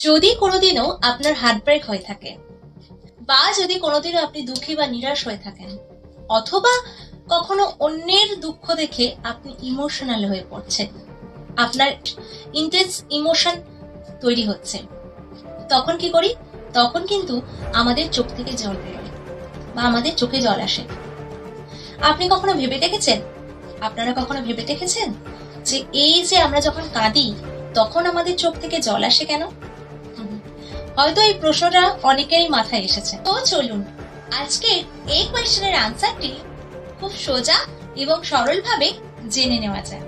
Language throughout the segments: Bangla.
যদি কোনোদিনও আপনার হার্ট ব্রেক হয়ে থাকে বা যদি কোনোদিনও আপনি দুঃখী বা নিরাশ হয়ে থাকেন অথবা কখনো অন্যের দুঃখ দেখে আপনি ইমোশনাল হয়ে পড়ছেন, আপনার ইন্টেন্স ইমোশন তৈরি হচ্ছে, তখন কি করি? তখন কিন্তু আমাদের চোখ থেকে জল বেরোয় বা আমাদের চোখে জল আসে। আপনি কখনো ভেবে দেখেছেন, আপনারা কখনো ভেবে দেখেছেন যে এই যে আমরা যখন কাঁদি তখন আমাদের চোখ থেকে জল আসে কেন? হয়তো এই প্রশ্নটা অনেকেরই মাথায় এসেছে। তো চলুন আজকে এই কোয়েশ্চেনের আনসারটি খুব সোজা এবং সরলভাবে জেনে নেওয়া যায়।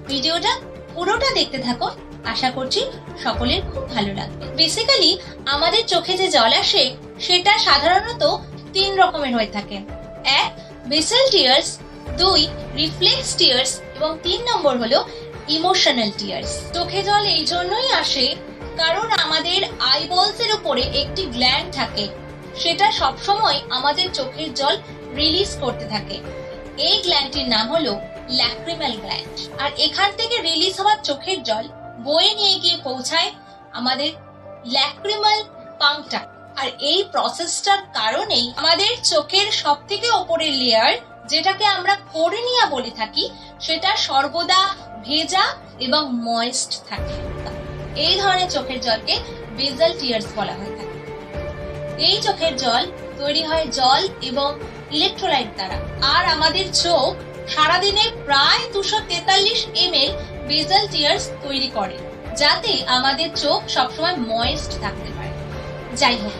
ভিডিওটা পুরোটা দেখতে থাকুন, আশা করছি সকলের খুব ভালো লাগবে। বেসিক্যালি আমাদের চোখে যে জল আসে সেটা সাধারণত 3 রকমের হয়ে থাকে। 1 বেসাল টিয়ার্স, 2 রিফ্লেক্স টিয়ার্স এবং 3 নম্বর হলো ইমোশনাল টিয়ার্স। চোখে জল এই জন্যই আসে কারণ আমাদের আইবলস এর উপরে একটি গ্ল্যান্ড থাকে, সেটা সবসময় আমাদের চোখের জল রিলিজ করতে থাকে। এই গ্ল্যান্ডটির নাম হলো ল্যাক্রিমাল গ্ল্যান্ড। আর এখান থেকে রিলিজ হওয়া চোখের জল বয়ে নিয়ে গিয়ে পৌঁছায় আমাদের ল্যাক্রিমাল পাংটা। আর এই প্রসেসটার কারণেই আমাদের চোখের সব থেকে ওপরের লেয়ার, যেটাকে আমরা কর্নিয়া বলে থাকি, সেটা সর্বদা ভেজা এবং ময়েস্ট থাকে। এই ধরনের চোখের জলকে বেসাল টিয়ার্স বলা হয়ে থাকে। এই চোখের জল তৈরি হয় জল এবং ইলেকট্রোলাইট দ্বারা। আর আমাদের চোখ সারাদিনে প্রায় 243 ml বেসাল টিয়ার্স তৈরি করে, যাতে আমাদের চোখ সবসময় ময়েস্ট থাকতে পারে। যাই হোক,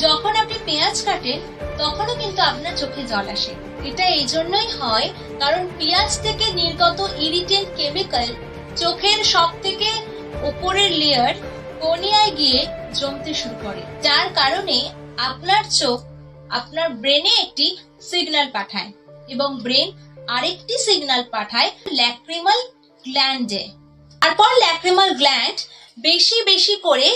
যখন আপনি পেঁয়াজ কাটেন তখনও কিন্তু আপনার চোখে জল আসে। এটা এই জন্যই হয় কারণ পেঁয়াজ থেকে নির্গত ইরিটেন্ট কেমিক্যাল চোখের সব থেকে উপরের লেয়ার কর্নিয়ায় গিয়ে জমতে শুরু করে, যার কারণে আপনার চোখ আপনার ব্রেনে একটি সিগন্যাল পাঠায় এবং ব্রেন আরেকটি সিগন্যাল পাঠায় ল্যাক্রিমাল গ্ল্যান্ডে। তারপর ল্যাক্রিমাল গ্ল্যান্ড বেশি বেশি করে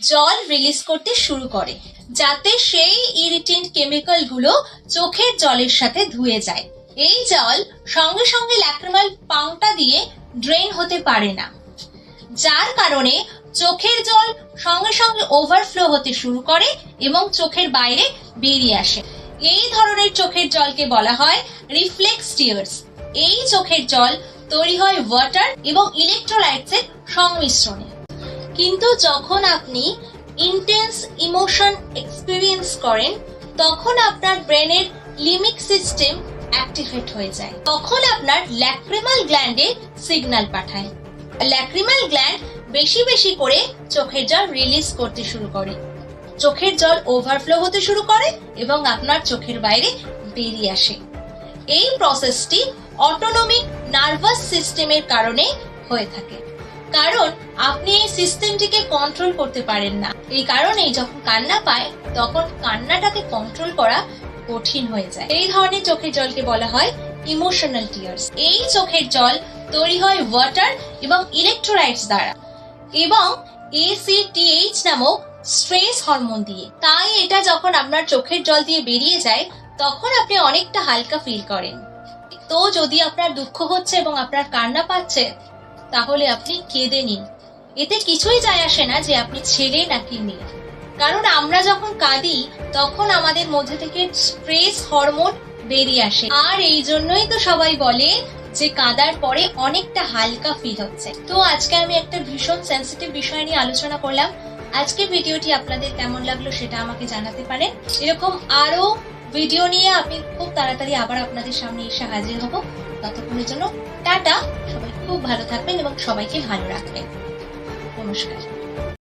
জল রিলিজ করতে শুরু করে, যাতে সেই ইরিটেন্ট কেমিক্যাল গুলো চোখের জলের সাথে ধুয়ে যায়। এই জল সঙ্গে সঙ্গে ল্যাক্রিমাল পাংটা দিয়ে ড্রেন হতে পারে না, যার কারণে চোখের জল সঙ্গে সঙ্গে ওভারফ্লো হতে শুরু করে এবং চোখের বাইরে বেরিয়ে আসে। এই ধরনের চোখের জলকে বলা হয় রিফ্লেক্স টিয়ার্স। এই চোখের জল তৈরি হয় ওয়াটার এবং ইলেকট্রোলাইটস এর সংমিশ্রণে। কিন্তু যখন আপনি ইন্টেন্স ইমোশন এক্সপেরিয়েন্স করেন তখন আপনার ব্রেনের লিম্বিক সিস্টেম অ্যাক্টিভেট হয়ে যায়। তখন আপনার ল্যাক্রিমাল গ্ল্যান্ডে সিগন্যাল পাঠায়। ল্যাক্রিমাল গ্ল্যান্ড বেশি বেশি করে চোখের জল রিলিজ করতে শুরু করে, চোখের জল ওভারফ্লো হতে শুরু করে এবং আপনার চোখের বাইরে বেরিয়ে আসে। এই প্রসেসটি অটোনমিক নার্ভাস সিস্টেমের কারণে হয়ে থাকে, কারণ আপনি এই সিস্টেমটিকে কন্ট্রোল করতে পারেন না। এই কারণেই যখন কান্না পায় তখন কান্নাটাকে কন্ট্রোল করা কঠিন হয়ে যায়। এই ধরনের চোখের জলকে বলা হয় ইমোশনাল টিয়ার্স। এই চোখের জল তৈরি হয় ওয়াটার এবং ইলেকট্রোলাইটস দ্বারা এবং ACTH নামক স্ট্রেস হরমোন দিয়ে। তাই এটা যখন আপনার চোখের জল দিয়ে বেরিয়ে যায় তখন আপনি অনেকটা হালকা ফিল করেন। তো যদি আপনার দুঃখ হচ্ছে এবং আপনার কান্না পাচ্ছে তাহলে আপনি কেঁদে নিন। এতে কিছুই যায় আসে না যে আপনি ছেলে নাকি মেয়ে, কারণ আমরা যখন কাঁদি তখন আমাদের মধ্যে থেকে স্ট্রেস হরমোন বেরিয়ে আসে। আর এই জন্যই তো সবাই বলে যে কাঁদার পরে অনেকটা হালকা ফিল হচ্ছে। তো আজকে আমি একটা ভীষণ সেন্সিটিভ বিষয় নিয়ে আলোচনা করলাম। আজকে ভিডিওটি আপনাদের কেমন লাগলো সেটা আমাকে জানাতে পারেন। এরকম আরো ভিডিও নিয়ে আমি খুব তাড়াতাড়ি আবার আপনাদের সামনে এসে হাজির হব। ততক্ষণের জন্য টাটা, সবাই খুব ভালো থাকবেন এবং সবাইকে ভালো রাখবেন। নমস্কার।